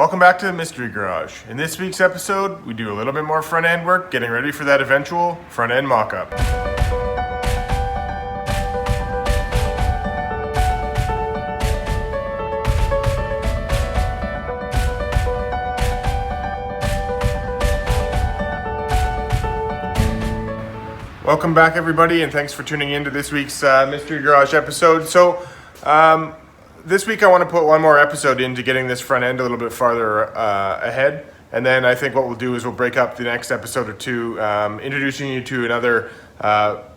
Welcome back to the Mystery Garage. In this week's episode, we do a little bit more front end work, getting ready for that eventual front end mock-up. Welcome back, everybody, and thanks for tuning in to this week's Mystery Garage episode. This week I want to put one more episode into getting this front end a little bit farther ahead. And then I think what we'll do is we'll break up the next episode or two, introducing you to another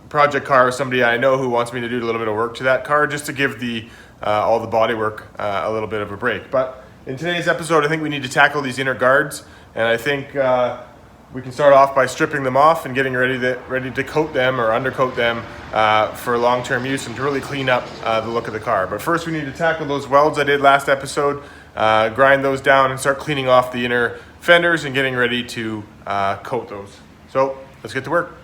project car, somebody I know who wants me to do a little bit of work to that car, just to give all the body work a little bit of a break. But in today's episode, I think we need to tackle these inner guards, and I think we can start off by stripping them off and getting ready to coat them or undercoat them for long-term use and to really clean up the look of the car. But first we need to tackle those welds I did last episode, grind those down and start cleaning off the inner fenders and getting ready to coat those. So let's get to work.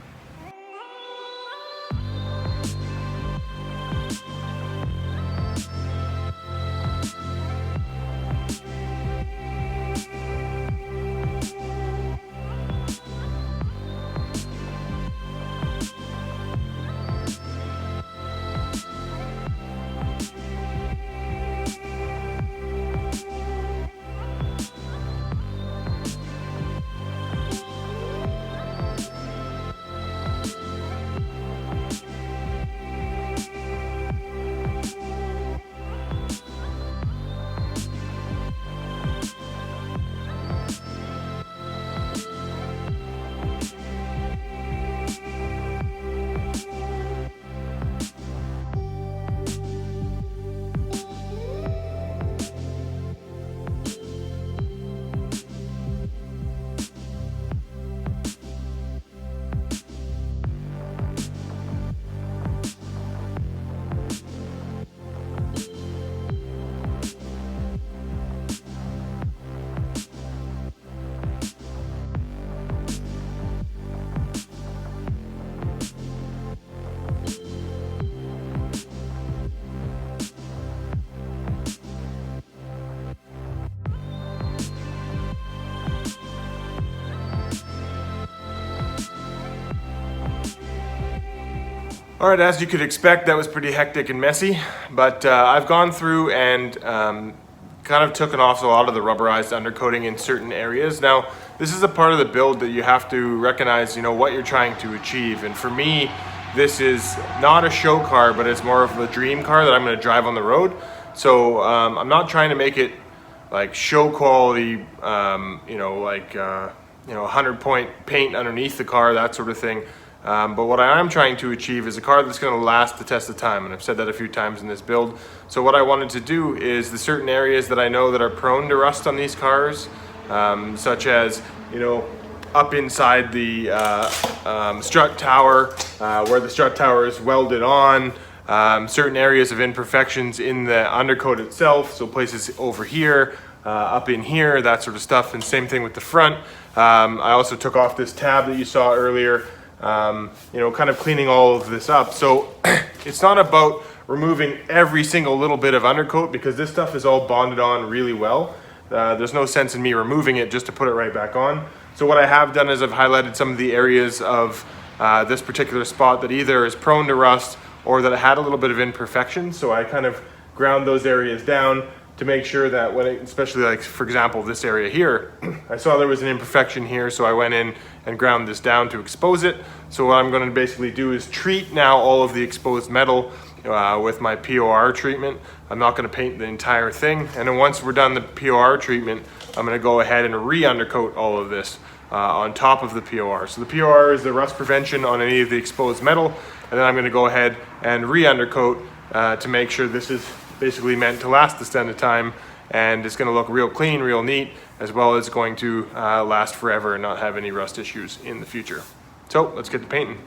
All right, as you could expect, that was pretty hectic and messy, but I've gone through and kind of taken off a lot of the rubberized undercoating in certain areas. Now, this is a part of the build that you have to recognize, what you're trying to achieve. And for me, this is not a show car, but it's more of a dream car that I'm going to drive on the road. So I'm not trying to make it like show quality, 100-point paint underneath the car, that sort of thing. But what I am trying to achieve is a car that's going to last the test of time, and I've said that a few times in this build. So what I wanted to do is the certain areas that I know that are prone to rust on these cars, such as, up inside the strut tower, where the strut tower is welded on, certain areas of imperfections in the undercoat itself, so places over here, up in here, that sort of stuff, and same thing with the front. I also took off this tab that you saw earlier, kind of cleaning all of this up. So it's not about removing every single little bit of undercoat because this stuff is all bonded on really well. There's no sense in me removing it just to put it right back on. So what I have done is I've highlighted some of the areas of this particular spot that either is prone to rust or that it had a little bit of imperfection. So I kind of ground those areas down to make sure that especially like, for example, this area here, I saw there was an imperfection here, so I went in and ground this down to expose it. So what I'm going to basically do is treat now all of the exposed metal with my POR treatment. I'm not going to paint the entire thing. And then once we're done the POR treatment, I'm going to go ahead and re-undercoat all of this on top of the POR. So the POR is the rust prevention on any of the exposed metal. And then I'm going to go ahead and re-undercoat to make sure this is basically meant to last the test of time, and it's going to look real clean, real neat, as well as going to last forever and not have any rust issues in the future. So let's get to painting.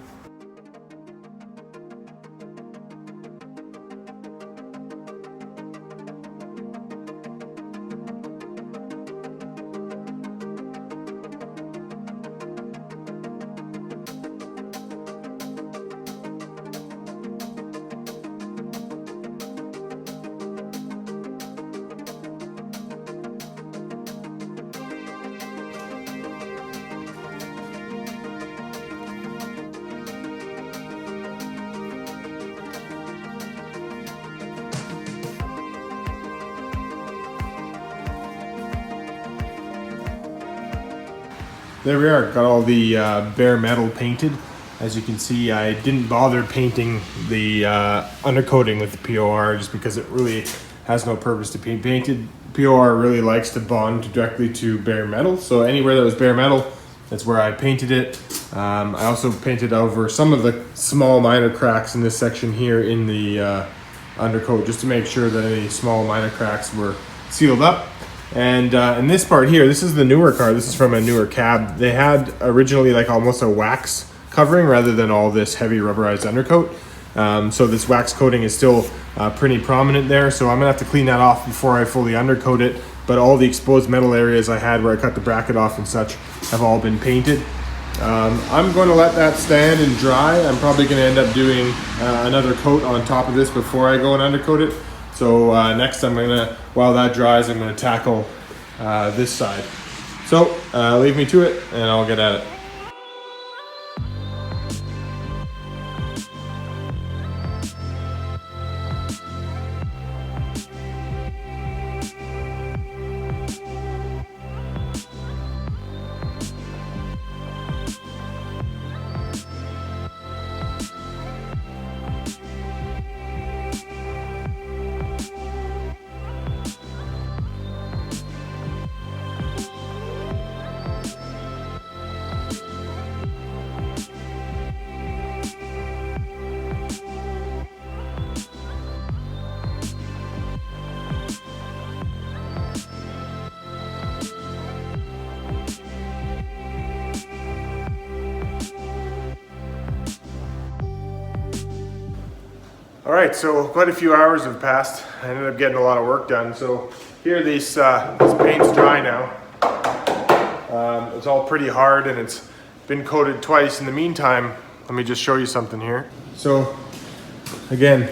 there we are, got all the bare metal painted. As you can see, I didn't bother painting the undercoating with the POR just because it really has no purpose to be painted. POR really likes to bond directly to bare metal, so anywhere that was bare metal, that's where I painted it. I also painted over some of the small minor cracks in this section here in the undercoat, just to make sure that any small minor cracks were sealed up. And in this part here, this is the newer car. This is from a newer cab. They had originally like almost a wax covering rather than all this heavy rubberized undercoat. So this wax coating is still pretty prominent there. So I'm gonna have to clean that off before I fully undercoat it. But all the exposed metal areas I had where I cut the bracket off and such have all been painted. I'm going to let that stand and dry. I'm probably going to end up doing another coat on top of this before I go and undercoat it. So next I'm going to, while that dries, I'm going to tackle this side. So leave me to it and I'll get at it. All right, so quite a few hours have passed. I ended up getting a lot of work done. So here, this paint's dry now. It's all pretty hard and it's been coated twice. In the meantime, let me just show you something here. So again,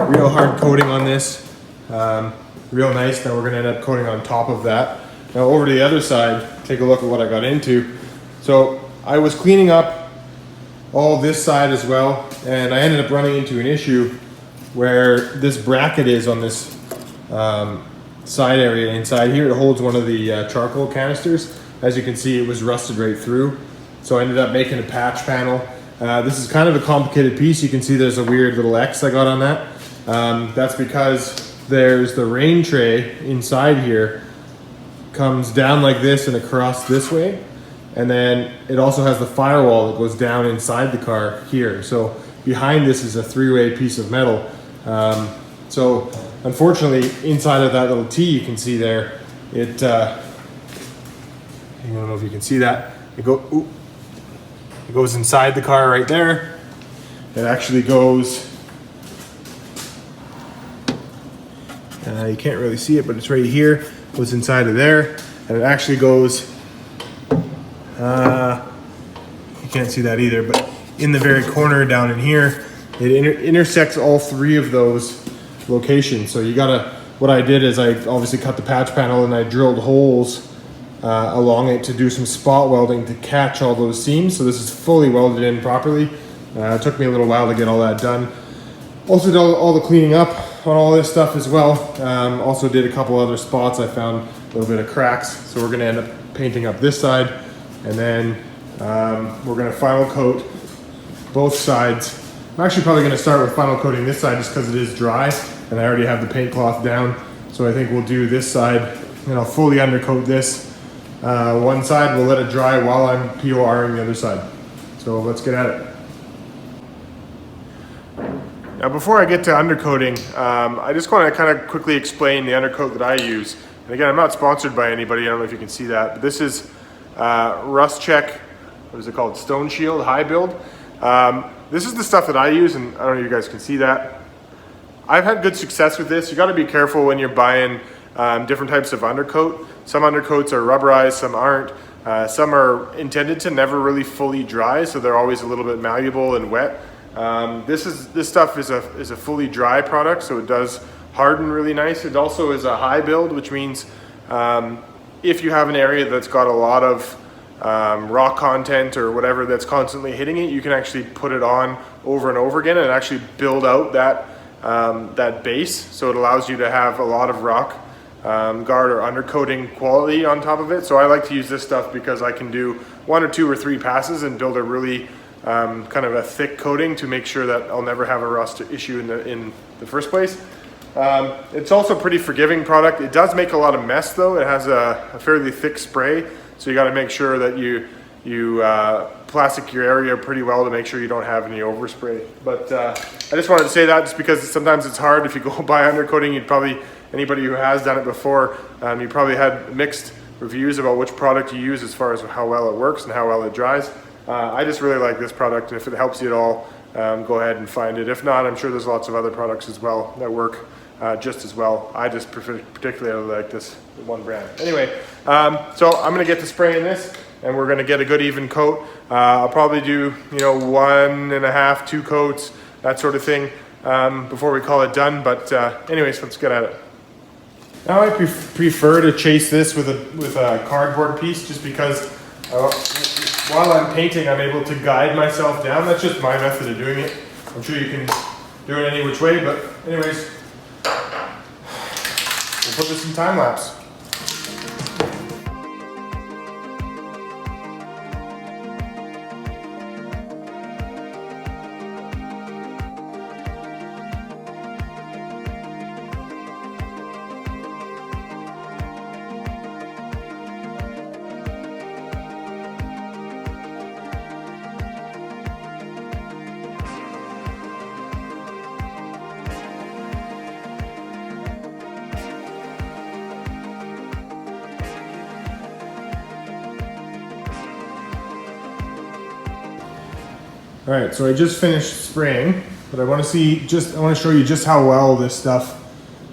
real hard coating on this, real nice. Now we're gonna end up coating on top of that. Now over to the other side, take a look at what I got into. So I was cleaning up all this side as well, and I ended up running into an issue where this bracket is on this side area inside here. It holds one of the charcoal canisters. As you can see, it was rusted right through. So I ended up making a patch panel. This is kind of a complicated piece. You can see there's a weird little X I got on that. That's because there's the rain tray inside here, comes down like this and across this way. And then it also has the firewall that goes down inside the car here. So behind this is a three-way piece of metal. So unfortunately, inside of that little T you can see there, it, I don't know if you can see that. It goes inside the car right there. It actually goes, you can't really see it, but it's right here. It goes inside of there. And it actually goes, you can't see that either, but in the very corner down in here, it intersects all three of those locations. So you gotta, what I did is I obviously cut the patch panel and I drilled holes along it to do some spot welding to catch all those seams. So this is fully welded in properly. It took me a little while to get all that done. Also did all the cleaning up on all this stuff as well. Also did a couple other spots. I found a little bit of cracks. So we're gonna end up painting up this side, and then we're gonna final coat both sides. I'm actually probably gonna start with final coating this side just because it is dry and I already have the paint cloth down. So I think we'll do this side and I'll fully undercoat this one side. We'll let it dry while I'm PORing the other side. So let's get at it. Now before I get to undercoating, I just want to kind of quickly explain the undercoat that I use. And again, I'm not sponsored by anybody. I don't know if you can see that, but this is Rust Check, what is it called? Stone Shield High Build. This is the stuff that I use, and I don't know if you guys can see that. I've had good success with this. You gotta be careful when you're buying different types of undercoat. Some undercoats are rubberized, some aren't. Some are intended to never really fully dry, so they're always a little bit malleable and wet. This stuff is a fully dry product, so it does harden really nice. It also is a high build, which means if you have an area that's got a lot of rock content or whatever that's constantly hitting it, you can actually put it on over and over again and actually build out that base. So it allows you to have a lot of rock guard or undercoating quality on top of it. So I like to use this stuff because I can do 1 or 2 or 3 passes and build a really kind of a thick coating to make sure that I'll never have a rust issue in the first place. It's also a pretty forgiving product. It does make a lot of mess though. It has a fairly thick spray, so you got to make sure that you plastic your area pretty well to make sure you don't have any overspray. But I just wanted to say that just because sometimes it's hard. If you go buy undercoating, you'd probably, anybody who has done it before, you probably had mixed reviews about which product you use as far as how well it works and how well it dries. I just really like this product, and if it helps you at all, go ahead and find it. If not, I'm sure there's lots of other products as well that work just as well. I just particularly like this one brand. Anyway, so I'm gonna get to spraying this, and we're gonna get a good even coat. I'll probably do 1.5, 2 coats, that sort of thing, before we call it done. But anyways, let's get at it. Now I prefer to chase this with a cardboard piece, just because while I'm painting, I'm able to guide myself down. That's just my method of doing it. I'm sure you can do it any which way, but anyways, we'll put this in time lapse. All right, so I just finished spraying, but I want to show you just how well this stuff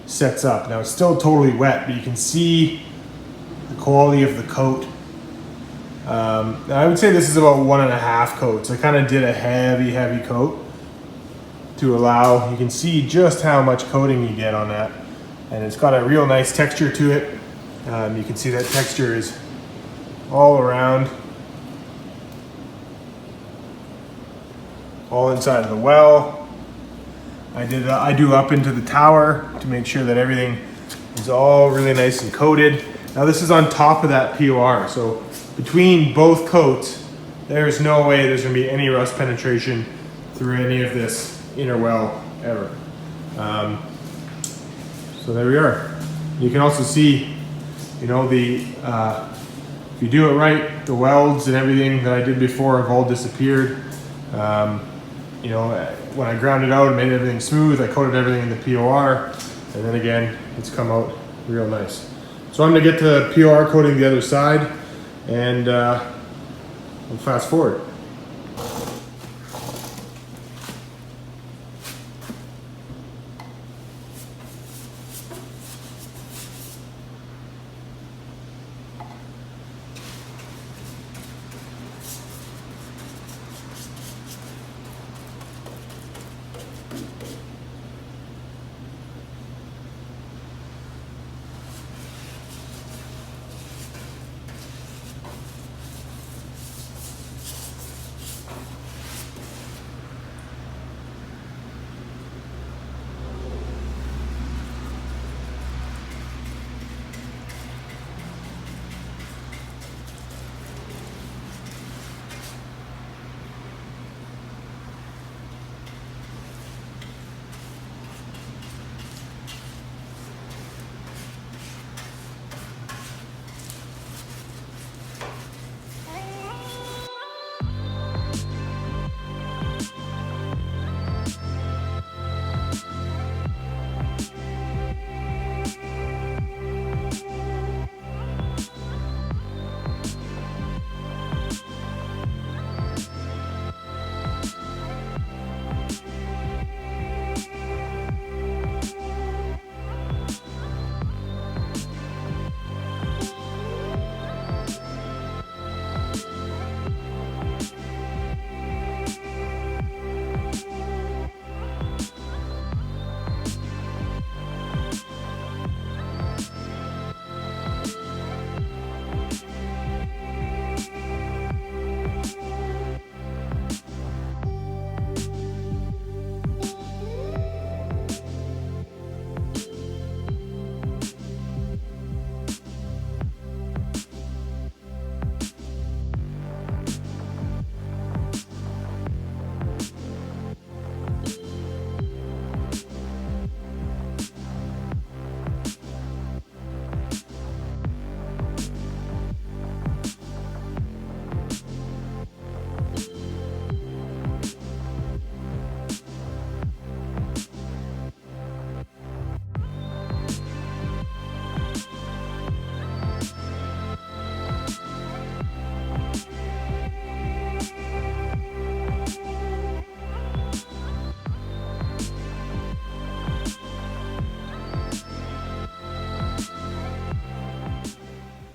sets up. Now it's still totally wet, but you can see the quality of the coat. Now I would say this is about 1.5 coats. I kind of did a heavy coat to allow, you can see just how much coating you get on that. And it's got a real nice texture to it. You can see that texture is all around. All inside of the well. I do up into the tower to make sure that everything is all really nice and coated. Now this is on top of that POR, so between both coats, there's no way there's gonna be any rust penetration through any of this inner well ever. So there we are. You can also see, if you do it right, the welds and everything that I did before have all disappeared. When I ground it out and made everything smooth, I coated everything in the POR, and then again, it's come out real nice. So I'm gonna get to POR coating the other side, and we'll fast forward.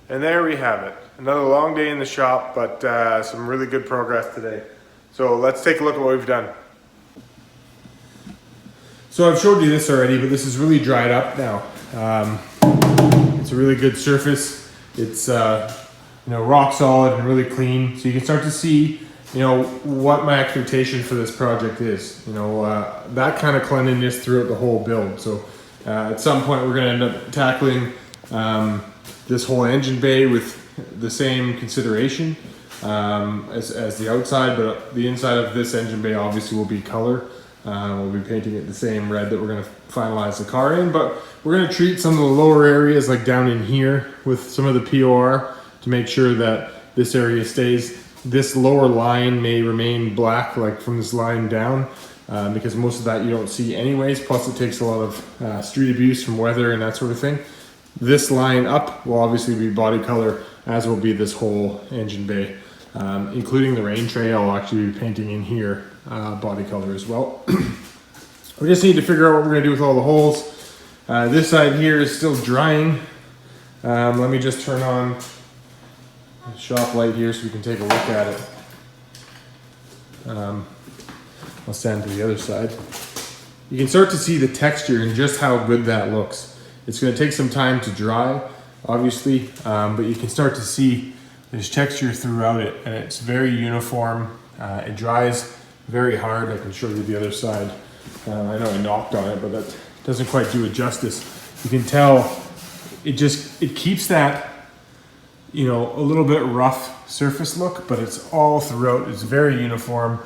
And there we have it. Another long day in the shop, but some really good progress today. So let's take a look at what we've done. So I've showed you this already, but this is really dried up now. It's a really good surface. It's rock solid and really clean. So you can start to see what my expectation for this project is. That kind of cleanliness throughout the whole build. So at some point we're going to end up tackling this whole engine bay with the same consideration as the outside, but the inside of this engine bay obviously will be color. We'll be painting it the same red that we're going to finalize the car in, but we're going to treat some of the lower areas like down in here with some of the POR to make sure that this area stays. This lower line may remain black, like from this line down, because most of that you don't see anyways, plus it takes a lot of street abuse from weather and that sort of thing. This line up will obviously be body color, as will be this whole engine bay, including the rain tray. I'll actually be painting in here body color as well. We just need to figure out what we're going to do with all the holes. This side here is still drying. Let me just turn on the shop light here so we can take a look at it. I'll stand to the other side. You can start to see the texture and just how good that looks. It's going to take some time to dry, obviously, but you can start to see there's texture throughout it, and it's very uniform. It dries very hard. I can show you the other side. I know I knocked on it, but that doesn't quite do it justice. You can tell it keeps that, a little bit rough surface look, but it's all throughout. It's very uniform.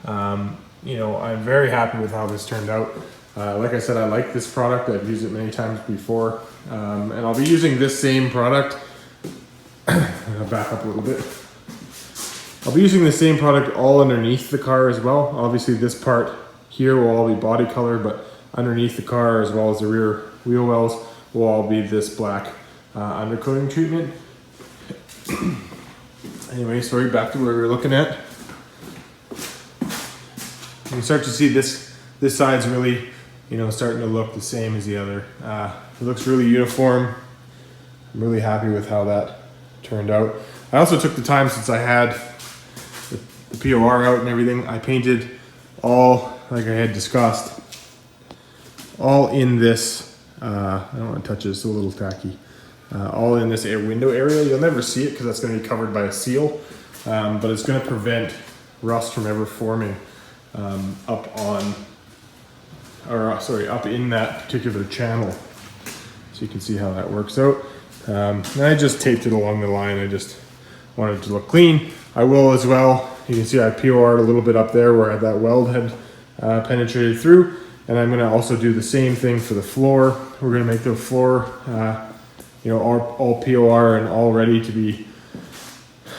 I'm very happy with how this turned out. Like I said, I like this product. I've used it many times before, and I'll be using this same product. I'll back up a little bit. I'll be using the same product all underneath the car as well. Obviously this part here will all be body color, but underneath the car as well as the rear wheel wells will all be this black undercoating treatment. Anyway, sorry, back to where we were looking at. You can start to see this side's really, starting to look the same as the other. It looks really uniform. I'm really happy with how that turned out. I also took the time, since I had the POR out and everything, I painted all, like I had discussed, all in this, I don't want to touch it, it's a little tacky, all in this window area. You'll never see it because that's going to be covered by a seal, but it's going to prevent rust from ever forming up in that particular channel. So you can see how that works out. And I just taped it along the line. I just wanted it to look clean. I will as well. You can see I POR'd a little bit up there where that weld had penetrated through. And I'm going to also do the same thing for the floor. We're going to make the floor, all POR and all ready to be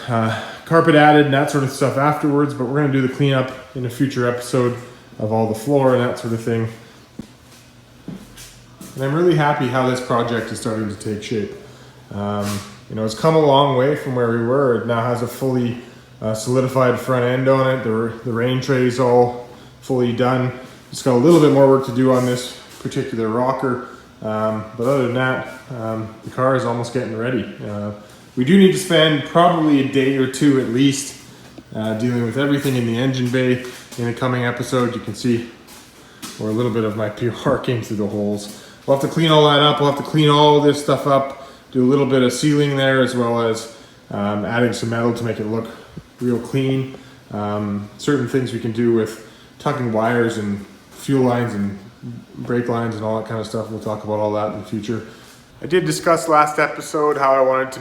carpet added and that sort of stuff afterwards. But we're going to do the cleanup in a future episode of all the floor and that sort of thing. And I'm really happy how this project is starting to take shape. It's come a long way from where we were. It now has a fully solidified front end on it. The rain tray is all fully done. Just got a little bit more work to do on this particular rocker. But other than that, the car is almost getting ready. We do need to spend probably a day or two at least dealing with everything in the engine bay. In a coming episode, you can see where a little bit of my POR came through the holes. We'll have to clean all that up. We'll have to clean all this stuff up, do a little bit of sealing there, as well as adding some metal to make it look real clean. Certain things we can do with tucking wires and fuel lines and brake lines and all that kind of stuff. We'll talk about all that in the future. I did discuss last episode how I wanted to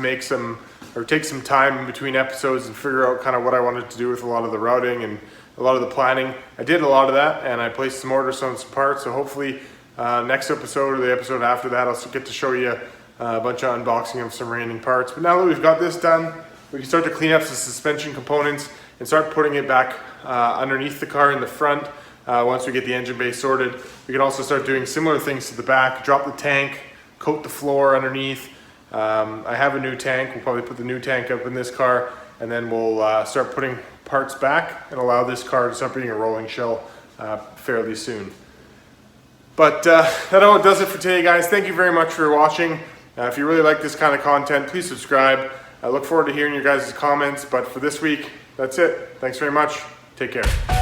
take some time in between episodes and figure out kind of what I wanted to do with a lot of the routing and a lot of the planning. I did a lot of that, and I placed some orders on some parts, so hopefully next episode or the episode after that I'll get to show you a bunch of unboxing of some remaining parts. But now that we've got this done, we can start to clean up the suspension components and start putting it back underneath the car in the front. Once we get the engine bay sorted, we can also start doing similar things to the back, drop the tank, coat the floor underneath. I have a new tank. We'll probably put the new tank up in this car, and then we'll start putting parts back and allow this car to start being a rolling shell fairly soon. But that all does it for today, guys. Thank you very much for watching. If you really like this kind of content, please subscribe. I look forward to hearing your guys' comments, but for this week, that's it. Thanks very much. Take care.